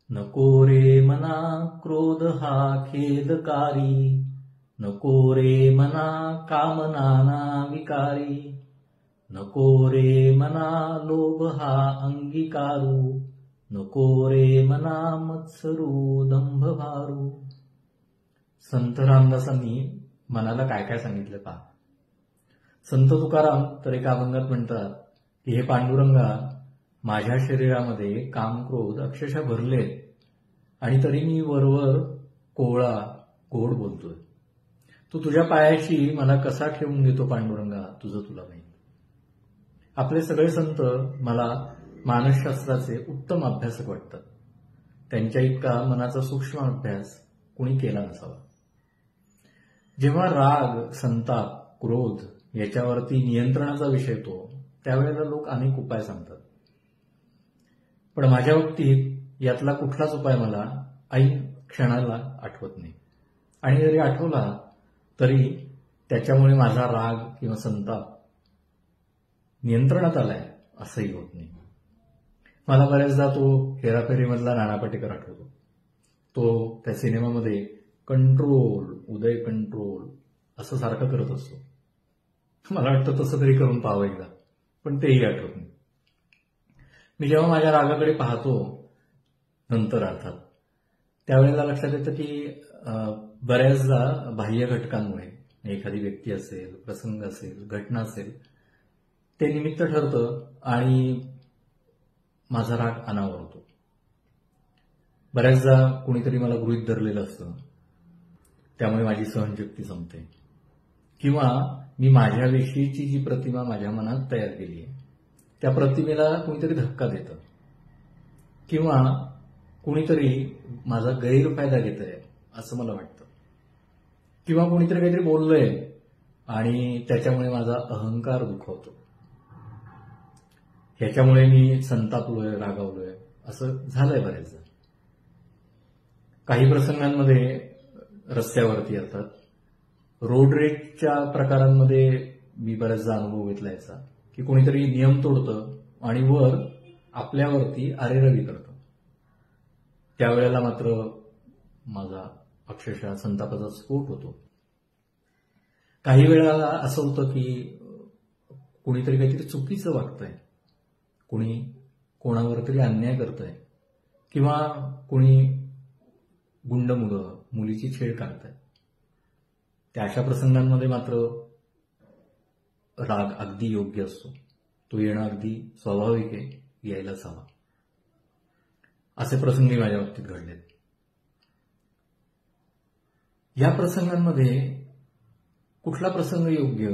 नको रे मना क्रोध हा खेदकारी, नको रे मना कामनाना विकारी, नको रे मना लोभ हा अंगीकारू, नको रे मना मत्सरू दंभ भारू. संत रामदासांनी मनाला काय काय सांगितलं पहा. संत तुकाराम तर एका अभंगात म्हणतात की हे पांडुरंगा, माझ्या शरीरामध्ये काम क्रोध अक्षरशः भरलेत आणि तरी मी वरवर कोवळा गोड बोलतोय. तू तुझ्या पायाशी मला कसा ठेवून घेतो पांडुरंगा, तुझं तुला माहिती. आपले सगळे संत मला मानसशास्त्राचे उत्तम अभ्यासक वाटतात. त्यांच्या इतका मनाचा सूक्ष्म अभ्यास कुणी केला नसावा. जेव्हा राग, संताप, क्रोध याच्यावरती नियंत्रणाचा विषय येतो त्यावेळेला लोक अनेक उपाय सांगतात. पण माझ्या बाबतीत यातला कुठलाच उपाय मला ऐन क्षणाला आठवत नाही. आणि जरी आठवला तरी त्याच्यामुळे माझा राग किंवा संताप नियंत्रणात आलाय असंही होत नाही. मला बऱ्याचदा तो हेराफेरीमधला नाना पाटेकर आठवतो. तो त्या सिनेमामध्ये कंट्रोल, उदय कंट्रोल असं सारखं करत असतो. मला वाटतं तसं तरी करून पाहावं एकदा, पण तेही आठवत नाही. मी जेव्हा माझ्या रागाकडे पाहतो नंतर अर्थात, त्यावेळेला लक्षात येतं की बऱ्याचदा बाह्य घटकांमुळे, एखादी व्यक्ती असेल, प्रसंग असेल, घटना असेल, ते निमित्त ठरतं आणि माझा राग अनावर होतो. बऱ्याचदा कुणीतरी मला गृहीत धरलेलं असतं, त्यामुळे माझी सहनशक्ती संपते. किंवा मी माझ्याविषयीची जी प्रतिमा माझ्या मनात तयार केली आहे त्या प्रतिमेला कुणीतरी धक्का देतं, किंवा कुणीतरी माझा गैरफायदा घेत आहे असं मला वाटतं, किंवा कुणीतरी काहीतरी बोललंय आणि त्याच्यामुळे माझा अहंकार दुखावतो. ह्याच्यामुळे मी संतापलोय, रागावलोय असं झालंय बऱ्याचदा. काही प्रसंगांमध्ये रस्त्यावरती अर्थात रोड रेजच्या प्रकारांमध्ये मी बऱ्याचदा अनुभव घेतला याचा, की कोणीतरी नियम तोडतं आणि वर आपल्यावरती आरेरवी करतं. त्यावेळेला मात्र माझा अक्षरशः संतापाचा स्फोट होतो. काही वेळेला असं होतं की कुणीतरी काहीतरी चुकीचं वागतंय, कुणी कोणावर तरी अन्याय करतंय, किंवा कुणी गुंड मुलं मुलीची छेड काढतायत. त्या अशा प्रसंगांमध्ये मात्र राग अगदी योग्य असतो. तो येणं अगदी स्वाभाविक आहे, यायलाच हवा. असे प्रसंगही माझ्या बाबतीत घडलेत. या प्रसंगांमध्ये कुठला प्रसंग योग्य,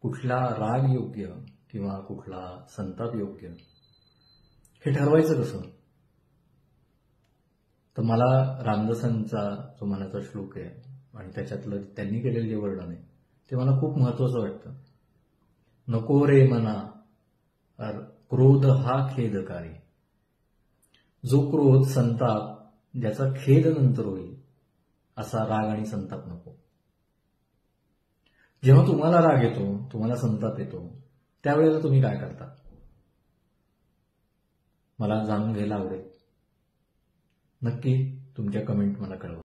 कुठला राग योग्य किंवा कुठला संताप योग्य हे ठरवायचं कसं? तर मला रामदासांचा जो मनाचा श्लोक आहे आणि त्याच्यातलं त्यांनी केलेलं जे वर्णन आहे ते मला खूप महत्वाचं वाटतं. नको रे मना क्रोध हा खेदकारी. जो क्रोध, संताप ज्याचा खेद नंतर होईल असा राग आणि संताप नको. जेव्हा तुम्हाला राग येतो, तुम्हाला संताप येतो, त्यावेळेला तुम्ही काय करता मला जाणून घ्यायला आवडेल. नक्की तुमच्या कमेंट मला कळवा.